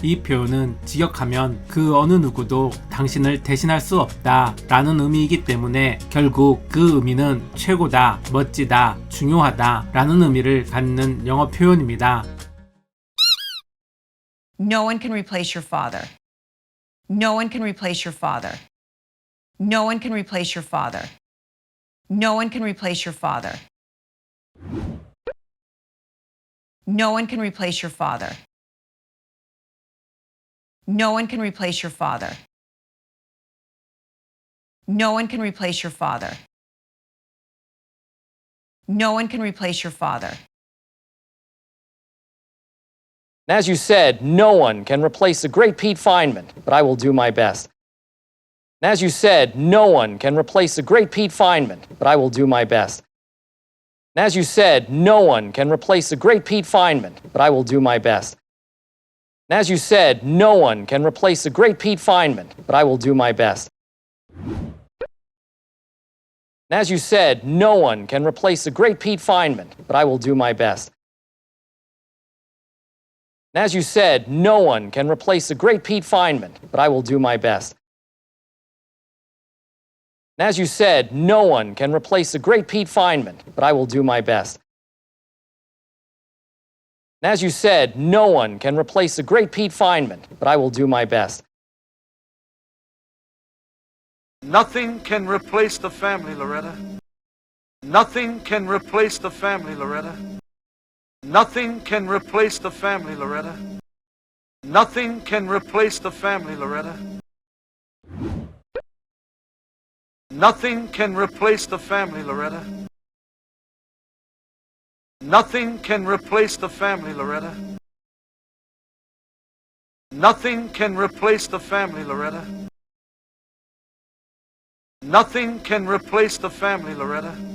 이 표현은 직역하면 그 어느 누구도 당신을 대신할 수 없다 라는 의미이기 때문에 결국 그 의미는 최고다, 멋지다, 중요하다 라는 의미를 갖는 영어 표현입니다. No one can replace your father. No one can replace your father. No one can replace your father. No one can replace your father. No one can replace your father. No one can replace your father. No one can replace your father. No one can replace your father. As you said, no one can replace the great Pete Feynman, but I will do my best. As you said, no one can replace the great Pete Feynman, but I will do my best. As you said, no one can replace the great Pete Feynman, but I will do my best. As you said, no one can replace the great Pete Feynman, but I will do my best. As you said, no one can replace the great Pete Feynman, but I will do my best. As you said, no one can replace the great Pete Feynman, but I will do my best. As you said, no one can replace the great Pete Feynman, but I will do my best. As you said, no one can replace the great Pete Feynman, but I will do my best. Nothing can replace the family, Loretta. Nothing can replace the family, Loretta. Nothing can replace the family, Loretta. Nothing can replace the family, Loretta. Nothing can replace the family, Loretta. Nothing can replace the family, Loretta. Nothing can replace the family, Loretta. Nothing can replace the family, Loretta.